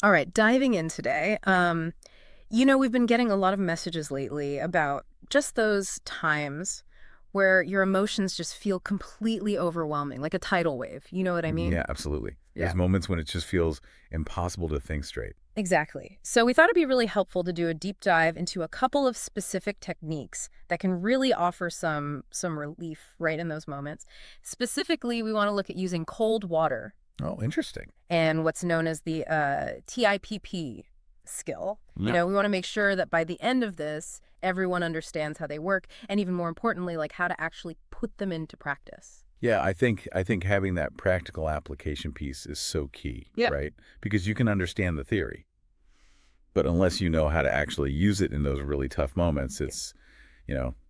All right, diving in today. We've been getting a lot of messages lately about just those times where your emotions just feel completely overwhelming, like a tidal wave. You know what I mean? Yeah, absolutely. Yeah. There's moments when it just feels impossible to think straight. Exactly. So we thought it'd be really helpful to do a deep dive into a couple of specific techniques that can really offer some relief right in those moments. Specifically, we want to look at using cold water Oh, interesting. and what's known as the TIPP skill. Yeah. We want to make sure that by the end of this, everyone understands how they work, and even more importantly, like how to actually put them into practice. Yeah, I think having that practical application piece is so key, Yeah. right? Because you can understand the theory, but unless you know how to actually use it in those really tough moments, it's,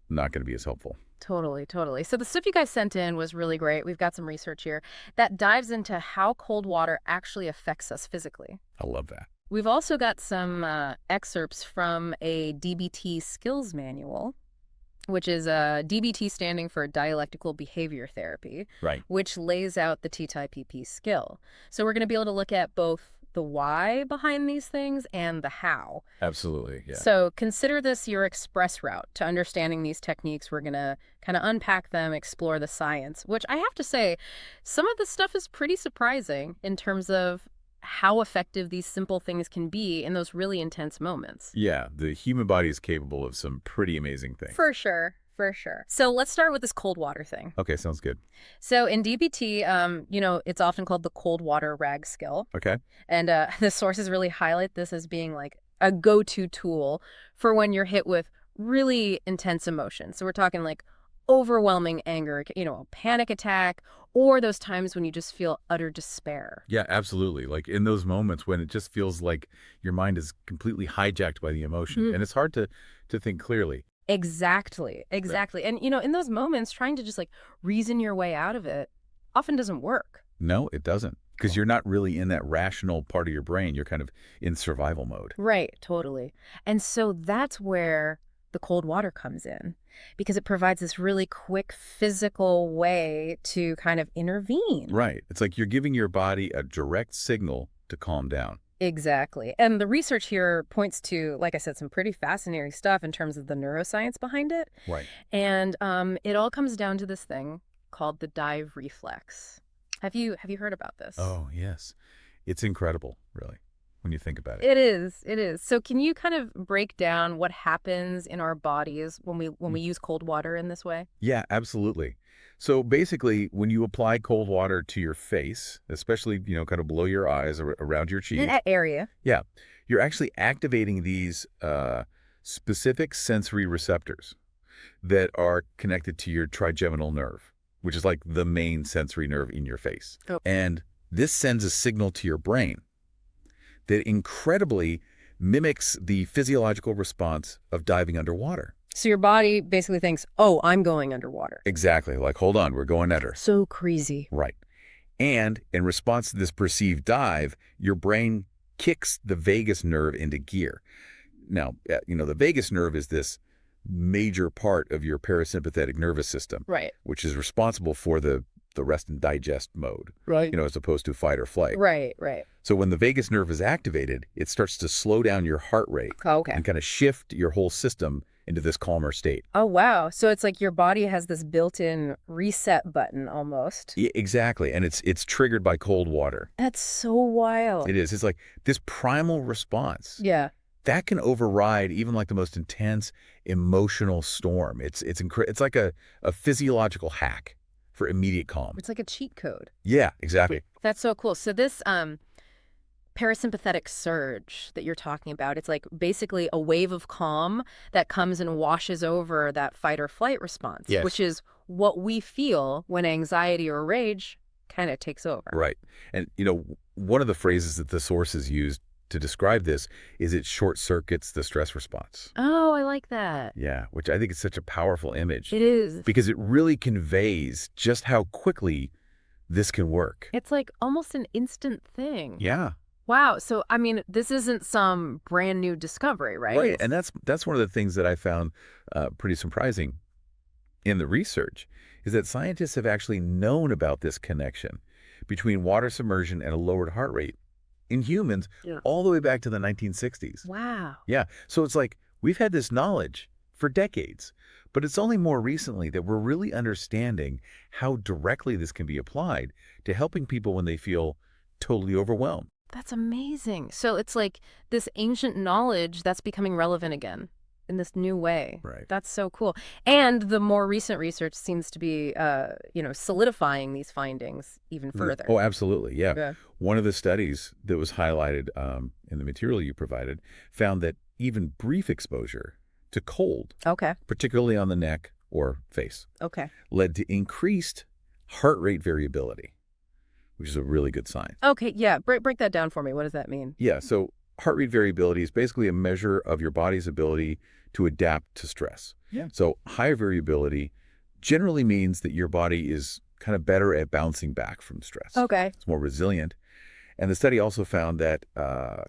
not going to be as helpful. Totally, totally. So the stuff you guys sent in was really great. We've got some research here that dives into how cold water actually affects us physically. I love that. We've also got some excerpts from a DBT skills manual, which is DBT standing for Dialectical Behavior Therapy, Right. which lays out the TIPP skill. So we're going to be able to look at both the why behind these things and the how. Absolutely. Yeah. So consider this your express route to understanding these techniques. We're going to kind of unpack them, explore the science, which I have to say, some of the stuff is pretty surprising in terms of how effective these simple things can be in those really intense moments. Yeah, the human body is capable of some pretty amazing things. For sure. For sure. So let's start with this cold water thing. Okay, sounds good. So in DBT, it's often called the cold water rag skill. Okay. And the sources really highlight this as being like a go-to tool for when you're hit with really intense emotions. So we're talking like overwhelming anger, a panic attack, or those times when you just feel utter despair. Yeah, absolutely. Like in those moments when it just feels like your mind is completely hijacked by the emotion, Mhm. and it's hard to think clearly. Exactly. Exactly. And, in those moments, trying to just like reason your way out of it often doesn't work. No, it doesn't. Because you're not really in that rational part of your brain. You're kind of in survival mode. Right, totally. And so that's where the cold water comes in because it provides this really quick physical way to kind of intervene. Right. It's like you're giving your body a direct signal to calm down. Exactly. And the research here points to, like I said, some pretty fascinating stuff in terms of the neuroscience behind it. Right. And it all comes down to this thing called the dive reflex. Have you heard about this? Oh, yes. It's incredible, really, when you think about it. It is. It is. So can you kind of break down what happens in our bodies when we use cold water in this way? Yeah, absolutely. So basically, when you apply cold water to your face, especially, kind of below your eyes or around your In cheeks, that area. yeah, you're actually activating these specific sensory receptors that are connected to your trigeminal nerve, which is like the main sensory nerve in your face. Oh. And this sends a signal to your brain that incredibly mimics the physiological response of diving underwater. So your body basically thinks, oh, I'm going underwater. Exactly. Like, hold on, we're going under. So crazy. Right. And in response to this perceived dive, your brain kicks the vagus nerve into gear. Now, the vagus nerve is this major part of your parasympathetic nervous system, Right. which is responsible for the rest and digest mode, Right. as opposed to fight or flight. Right, right. So when the vagus nerve is activated, it starts to slow down your heart rate Oh, okay. and kind of shift your whole system into this calmer state. Oh, wow. So it's like your body has this built-in reset button almost. Yeah, exactly. And it's triggered by cold water. That's so wild. It is. It's like this primal response Yeah. that can override even like the most intense emotional storm. It's like a physiological hack for immediate calm. It's like a cheat code. Yeah, exactly. That's so cool. So this parasympathetic surge that you're talking about, it's like basically a wave of calm that comes and washes over that fight or flight response, Yes. which is what we feel when anxiety or rage kind of takes over. Right. And, one of the phrases that the sources used to describe this is it short circuits the stress response. Oh, I like that. Yeah, which I think is such a powerful image It is. because it really conveys just how quickly this can work. It's like almost an instant thing. Yeah. Wow. So, I mean, this isn't some brand new discovery, right? Right. And that's one of the things that I found pretty surprising in the research is that scientists have actually known about this connection between water submersion and a lowered heart rate in humans Yeah. all the way back to the 1960s. Wow. Yeah, so it's like we've had this knowledge for decades, but it's only more recently that we're really understanding how directly this can be applied to helping people when they feel totally overwhelmed. That's amazing. So it's like this ancient knowledge that's becoming relevant again in this new way. Right. That's so cool. And the more recent research seems to be, solidifying these findings even further. Oh, absolutely. Yeah. Yeah. One of the studies that was highlighted in the material you provided found that even brief exposure to cold, Okay. particularly on the neck or face, Okay. led to increased heart rate variability, which is a really good sign. Okay. Yeah. Break that down for me. What does that mean? Yeah, so heart rate variability is basically a measure of your body's ability to adapt to stress. Yeah. So higher variability generally means that your body is kind of better at bouncing back from stress. Okay. It's more resilient. And the study also found that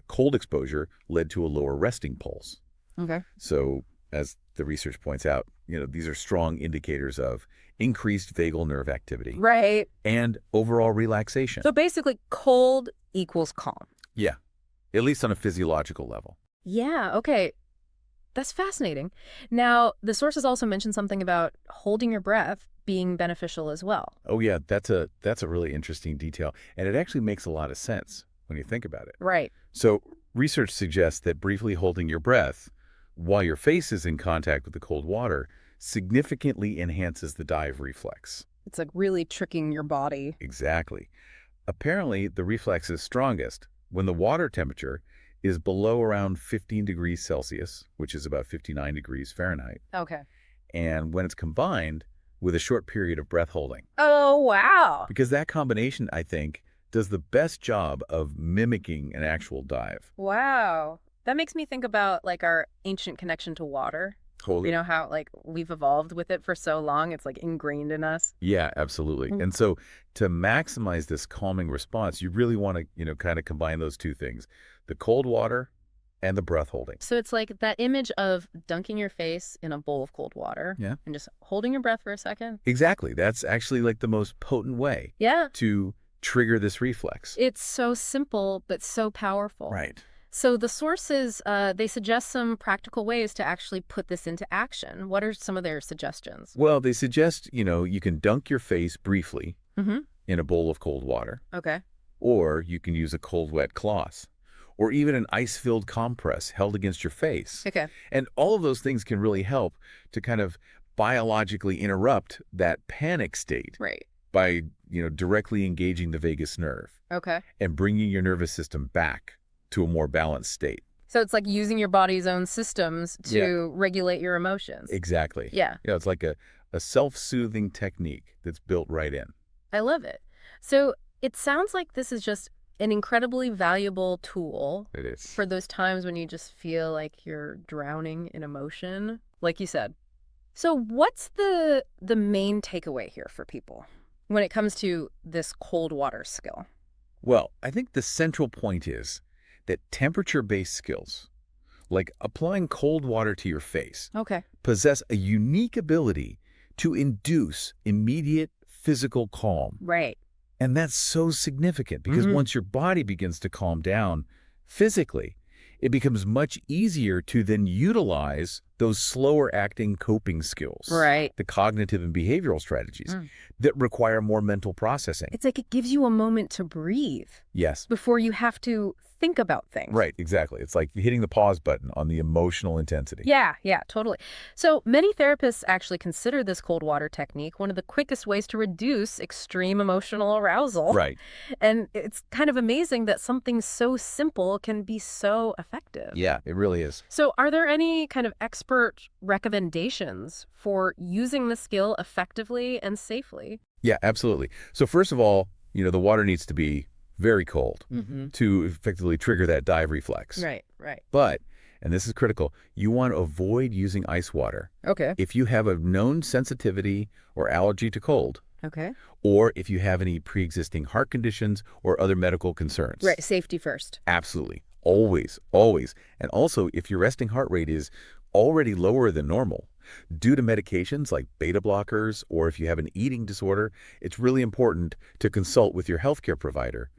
cold exposure led to a lower resting pulse. Okay. So as the research points out, these are strong indicators of increased vagal nerve activity Right. and overall relaxation. So basically, cold equals calm. Yeah, at least on a physiological level. Yeah. Okay. That's fascinating. Now, the sources also mentioned something about holding your breath being beneficial as well. Oh yeah, that's a really interesting detail, and it actually makes a lot of sense when you think about it. Right. So research suggests that briefly holding your breath while your face is in contact with the cold water significantly enhances the dive reflex. It's like really tricking your body. Exactly. Apparently, the reflex is strongest when the water temperature is below around 15 degrees Celsius, which is about 59 degrees Fahrenheit, Okay. and when it's combined with a short period of breath holding. Oh, wow. Because that combination, I think, does the best job of mimicking an actual dive. Wow. That makes me think about like our ancient connection to water. Totally. You know how like we've evolved with it for so long, it's like ingrained in us. Yeah, absolutely. Mm. And so to maximize this calming response, you really want to, kind of combine those two things, the cold water and the breath holding. So it's like that image of dunking your face in a bowl of cold water. Yeah. And just holding your breath for a second. Exactly. That's actually like the most potent way Yeah. to trigger this reflex. It's so simple, but so powerful. Right. So the sources, they suggest some practical ways to actually put this into action. What are some of their suggestions? Well, they suggest, you can dunk your face briefly Mm-hmm. in a bowl of cold water, Okay. or you can use a cold, wet cloth, or even an ice-filled compress held against your face. Okay. And all of those things can really help to kind of biologically interrupt that panic state Right. by, directly engaging the vagus nerve Okay. and bringing your nervous system back to a more balanced state. So it's like using your body's own systems to regulate your emotions. Exactly. Yeah. It's like a self-soothing technique that's built right in. I love it. So it sounds like this is just an incredibly valuable tool It is. for those times when you just feel like you're drowning in emotion, like you said. So what's the main takeaway here for people when it comes to this cold water skill? Well, I think the central point is that temperature-based skills, like applying cold water to your face, Okay. possess a unique ability to induce immediate physical calm. Right. And that's so significant because Mhm. once your body begins to calm down physically, it becomes much easier to then utilize those slower acting coping skills, Right. the cognitive and behavioral strategies that require more mental processing. It's like it gives you a moment to breathe Yes. before you have to think about things. Right, exactly. It's like hitting the pause button on the emotional intensity. Yeah, totally. So many therapists actually consider this cold water technique one of the quickest ways to reduce extreme emotional arousal. Right. And it's kind of amazing that something so simple can be so effective. Yeah, it really is. So are there any kind of expert recommendations for using the skill effectively and safely? Yeah, absolutely. So first of all, the water needs to be very cold Mm-hmm. to effectively trigger that dive reflex. Right. But, and this is critical, you want to avoid using ice water Okay. if you have a known sensitivity or allergy to cold, Okay. or if you have any pre-existing heart conditions or other medical concerns. Right. Safety first. Absolutely. Always, always. And also, if your resting heart rate is already lower than normal due to medications like beta blockers, or if you have an eating disorder, it's really important to consult with your healthcare provider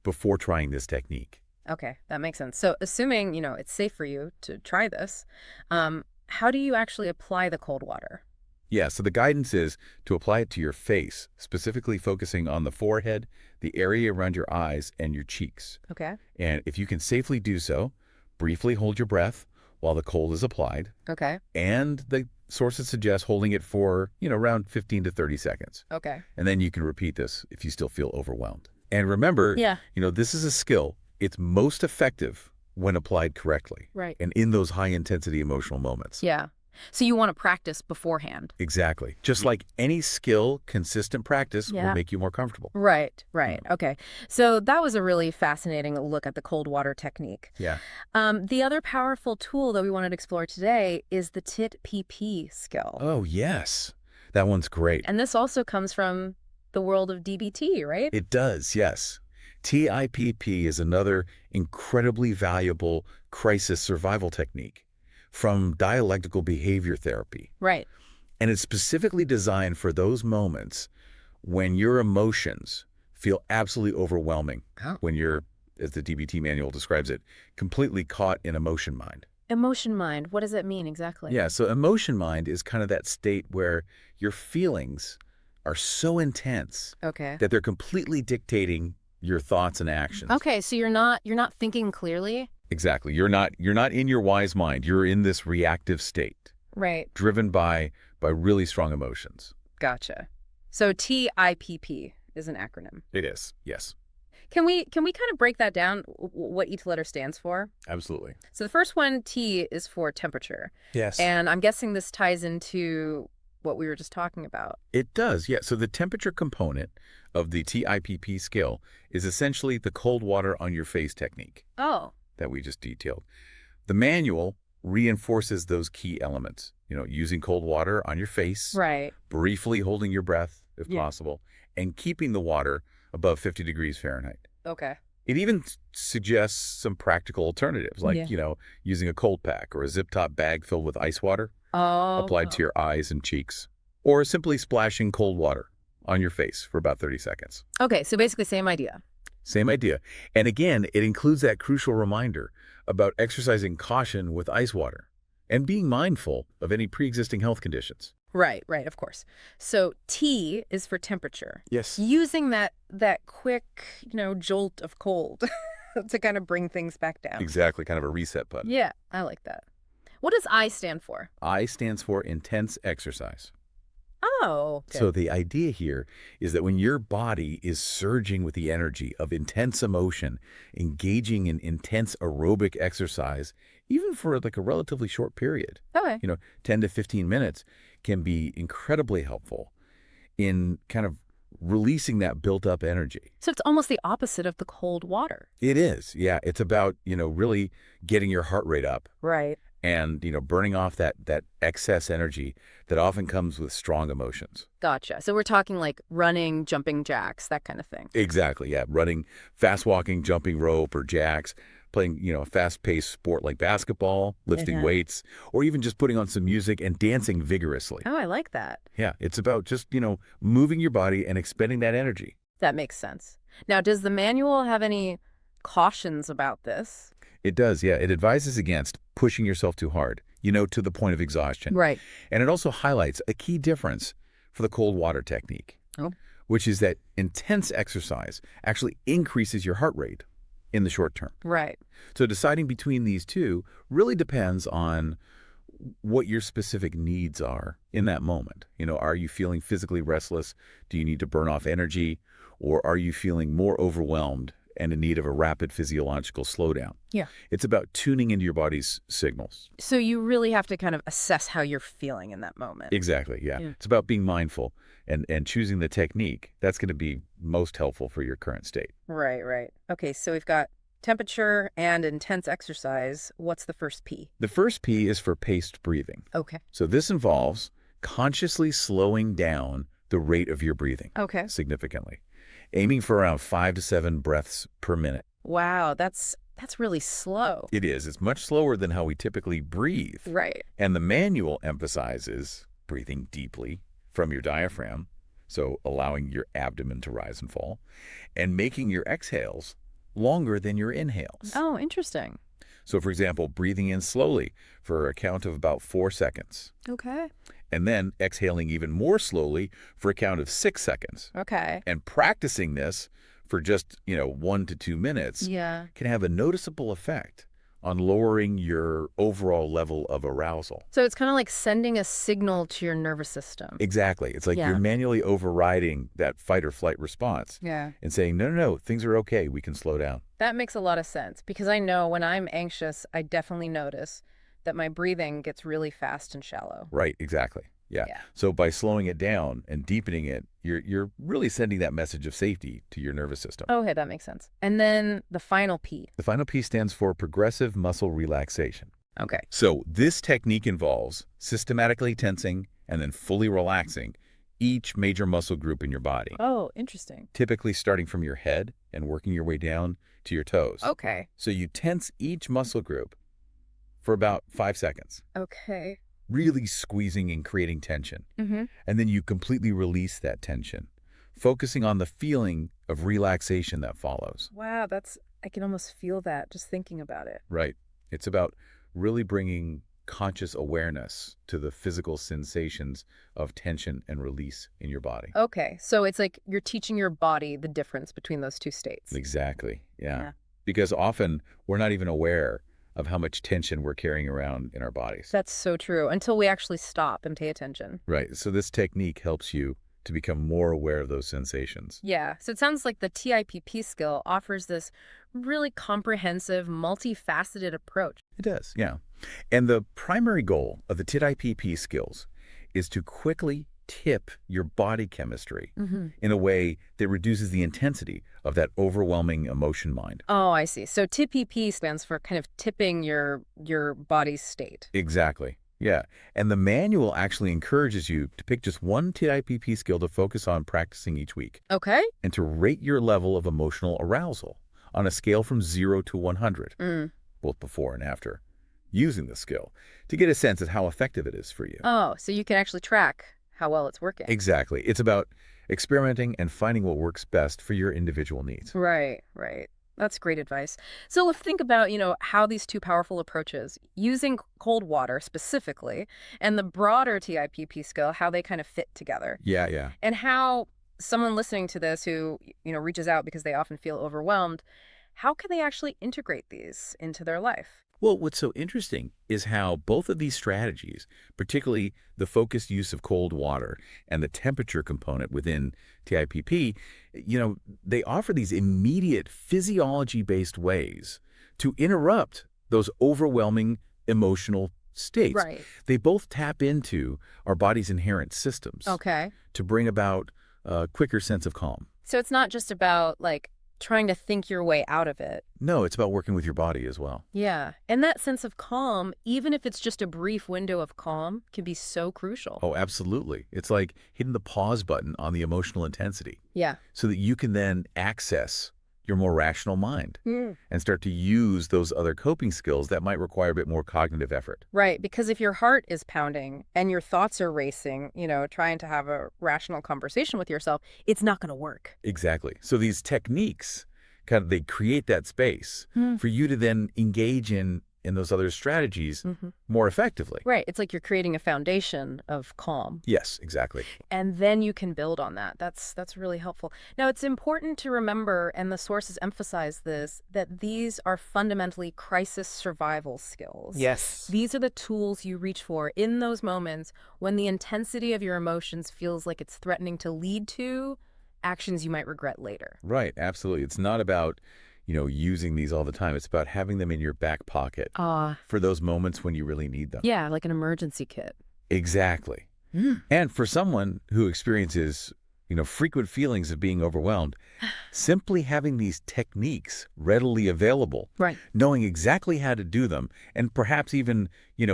before trying this technique. Okay, that makes sense. So assuming, it's safe for you to try this, how do you actually apply the cold water? Yeah, so the guidance is to apply it to your face, specifically focusing on the forehead, the area around your eyes, and your cheeks. Okay. And if you can safely do so, briefly hold your breath while the cold is applied. Okay. And the sources suggest holding it for, around 15 to 30 seconds. Okay. And then you can repeat this if you still feel overwhelmed. And remember, Yeah. this is a skill. It's most effective when applied correctly Right. and in those high-intensity emotional moments. Yeah. So you want to practice beforehand. Exactly. Just like any skill, consistent practice will Yeah. make you more comfortable. Right, right. Okay. So that was a really fascinating look at the cold water technique. Yeah. The other powerful tool that we wanted to explore today is the TIPP skill. Oh, yes. That one's great. And this also comes from the world of DBT, right? It does, yes. TIPP is another incredibly valuable crisis survival technique from Dialectical Behavior Therapy. Right. And it's specifically designed for those moments when your emotions feel absolutely overwhelming, when you're, as the DBT manual describes it, completely caught in emotion mind. Emotion mind, what does that mean exactly? Yeah, so emotion mind is kind of that state where your feelings are so intense Okay. that they're completely dictating your thoughts and actions. Okay, so you're not thinking clearly? Exactly. You're not in your wise mind. You're in this reactive state, Right. driven by really strong emotions. Gotcha. So TIPP is an acronym. It is. Yes. Can we kind of break that down, what each letter stands for? Absolutely. So the first one, T, is for temperature. Yes. And I'm guessing this ties into what we were just talking about. It does, yeah. So the temperature component of the TIPP skill is essentially the cold water on your face technique Oh. that we just detailed. The manual reinforces those key elements, using cold water on your face, Right. briefly holding your breath if Yeah. possible, and keeping the water above 50 degrees Fahrenheit. Okay. It even suggests some practical alternatives, like, Yeah. using a cold pack or a zip-top bag filled with ice water Oh. applied to your eyes and cheeks, or simply splashing cold water on your face for about 30 seconds. Okay, so basically same idea. Same idea. And again, it includes that crucial reminder about exercising caution with ice water and being mindful of any pre-existing health conditions. Right, of course. So T is for temperature. Yes. Using that quick, jolt of cold to kind of bring things back down. Exactly, kind of a reset button. Yeah, I like that. What does I stand for? I stands for intense exercise. Oh, okay. So the idea here is that when your body is surging with the energy of intense emotion, engaging in intense aerobic exercise, even for like a relatively short period, Okay. 10 to 15 minutes, can be incredibly helpful in kind of releasing that built-up energy. So it's almost the opposite of the cold water. It is, yeah. It's about, really getting your heart rate up Right. and, burning off that excess energy that often comes with strong emotions. Gotcha. So we're talking like running, jumping jacks, that kind of thing. Exactly, yeah. Running, fast walking, jumping rope or jacks, playing, a fast-paced sport like basketball, lifting Yeah. weights, or even just putting on some music and dancing vigorously. Oh, I like that. Yeah, it's about just, moving your body and expending that energy. That makes sense. Now, does the manual have any cautions about this? It does, yeah. It advises against pushing yourself too hard, to the point of exhaustion. Right. And it also highlights a key difference for the cold water technique, Oh. which is that intense exercise actually increases your heart rate in the short term. Right. So deciding between these two really depends on what your specific needs are in that moment. Are you feeling physically restless? Do you need to burn off energy? Or are you feeling more overwhelmed and in need of a rapid physiological slowdown? Yeah. It's about tuning into your body's signals. So you really have to kind of assess how you're feeling in that moment. Exactly, yeah. Yeah. It's about being mindful and choosing the technique that's going to be most helpful for your current state. Right. Okay, so we've got temperature and intense exercise. What's the first P? The first P is for paced breathing. Okay. So this involves consciously slowing down the rate of your breathing Okay. significantly, aiming for around 5 to 7 breaths per minute. Wow, that's really slow. It is. It's much slower than how we typically breathe. Right. And the manual emphasizes breathing deeply from your diaphragm, so allowing your abdomen to rise and fall, and making your exhales longer than your inhales. Oh, interesting. So, for example, breathing in slowly for a count of about 4 seconds, Okay. and then exhaling even more slowly for a count of 6 seconds. Okay. And practicing this for just, 1 to 2 minutes Yeah. can have a noticeable effect on lowering your overall level of arousal. So it's kind of like sending a signal to your nervous system. Exactly. It's like you're Yeah. manually overriding that fight or flight response Yeah. and saying, no, no, no, things are okay. We can slow down. That makes a lot of sense because I know when I'm anxious, I definitely notice that my breathing gets really fast and shallow. Right, exactly. Yeah. Yeah. So by slowing it down and deepening it, you're really sending that message of safety to your nervous system. Okay, that makes sense. And then the final P. The final P stands for progressive muscle relaxation. Okay. So this technique involves systematically tensing and then fully relaxing each major muscle group in your body, Oh, interesting. typically starting from your head and working your way down to your toes. Okay. So you tense each muscle group for about 5 seconds, Okay. really squeezing and creating tension. Mm-hmm. And then you completely release that tension, focusing on the feeling of relaxation that follows. Wow, I can almost feel that just thinking about it. Right. It's about really bringing conscious awareness to the physical sensations of tension and release in your body. Okay, so it's like you're teaching your body the difference between those two states. Exactly. Yeah. Yeah. Because often we're not even aware of how much tension we're carrying around in our bodies. That's so true, until we actually stop and pay attention. Right. So this technique helps you to become more aware of those sensations. Yeah, so it sounds like the TIPP skill offers this really comprehensive, multifaceted approach. It does, yeah. And the primary goal of the TIPP skills is to quickly tip your body chemistry Mm-hmm. in a way that reduces the intensity of that overwhelming emotion mind. Oh, I see. So TPP stands for kind of tipping your body's state. Exactly. Yeah. And the manual actually encourages you to pick just one TIPP skill to focus on practicing each week Okay? and to rate your level of emotional arousal on a scale from 0 to 100, Mm. both before and after using the skill, to get a sense of how effective it is for you. Oh, so you can actually track how well it's working. Exactly. It's about experimenting and finding what works best for your individual needs. Right, right. That's great advice. So let's think about, how these two powerful approaches, using cold water specifically, and the broader TIPP skill, how they kind of fit together. Yeah, yeah. And how someone listening to this who, reaches out because they often feel overwhelmed, how can they actually integrate these into their life? Well, what's so interesting is how both of these strategies, particularly the focused use of cold water and the temperature component within TIPP, they offer these immediate physiology-based ways to interrupt those overwhelming emotional states. Right. They both tap into our body's inherent systems Okay. to bring about a quicker sense of calm. So it's not just about trying to think your way out of it. No, it's about working with your body as well. Yeah. And that sense of calm, even if it's just a brief window of calm, can be so crucial. Oh, absolutely. It's like hitting the pause button on the emotional intensity Yeah. so that you can then access your more rational mind Mm. and start to use those other coping skills that might require a bit more cognitive effort. Right. Because if your heart is pounding and your thoughts are racing, trying to have a rational conversation with yourself, it's not going to work. Exactly. So these techniques they create that space Hmm. for you to then engage in those other strategies Mhm. more effectively. Right. It's like you're creating a foundation of calm. Yes, exactly. And then you can build on that. That's really helpful. Now, it's important to remember, and the sources emphasize this, that these are fundamentally crisis survival skills. Yes. These are the tools you reach for in those moments when the intensity of your emotions feels like it's threatening to lead to actions you might regret later. Right, absolutely. It's not about, using these all the time. It's about having them in your back pocket for those moments when you really need them. Yeah, like an emergency kit. Exactly. And for someone who experiences, frequent feelings of being overwhelmed, simply having these techniques readily available, Right. knowing exactly how to do them, and perhaps even,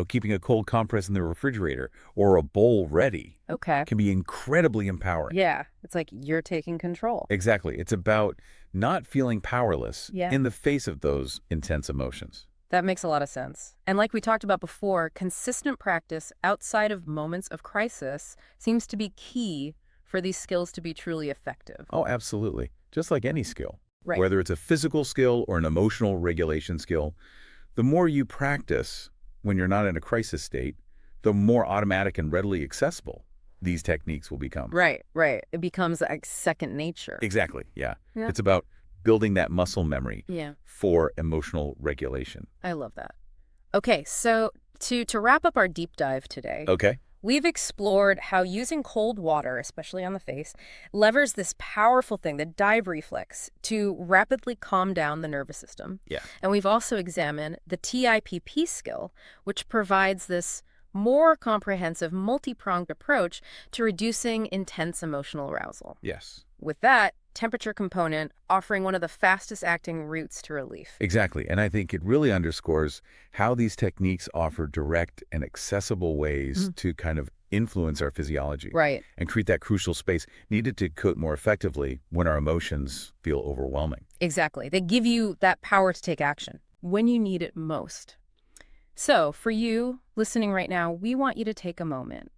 keeping a cold compress in the refrigerator or a bowl ready Okay. can be incredibly empowering. Yeah, it's like you're taking control. Exactly. It's about not feeling powerless Yeah. in the face of those intense emotions. That makes a lot of sense. And like we talked about before, consistent practice outside of moments of crisis seems to be key for these skills to be truly effective. Oh, absolutely. Just like any skill. Right. Whether it's a physical skill or an emotional regulation skill, the more you practice when you're not in a crisis state, the more automatic and readily accessible these techniques will become. Right, right. It becomes like second nature. Exactly, yeah. Yeah. It's about building that muscle memory Yeah, for emotional regulation. I love that. Okay, so to wrap up our deep dive today, Okay? we've explored how using cold water, especially on the face, levers this powerful thing, the dive reflex, to rapidly calm down the nervous system. Yeah. And we've also examined the TIPP skill, which provides this more comprehensive, multi-pronged approach to reducing intense emotional arousal. Yes. With that temperature component offering one of the fastest acting routes to relief. Exactly. And I think it really underscores how these techniques offer direct and accessible ways to kind of influence our physiology Right. and create that crucial space needed to cope more effectively when our emotions feel overwhelming. Exactly. They give you that power to take action when you need it most. So, for you listening right now, we want you to take a moment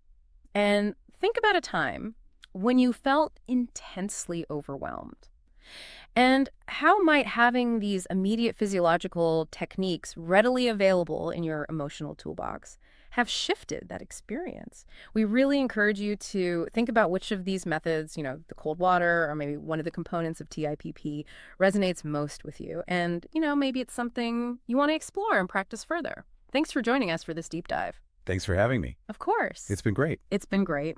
and think about a time when you felt intensely overwhelmed. And how might having these immediate physiological techniques readily available in your emotional toolbox have shifted that experience? We really encourage you to think about which of these methods, the cold water or maybe one of the components of TIPP resonates most with you. And, maybe it's something you want to explore and practice further. Thanks for joining us for this deep dive. Thanks for having me. Of course. It's been great. It's been great.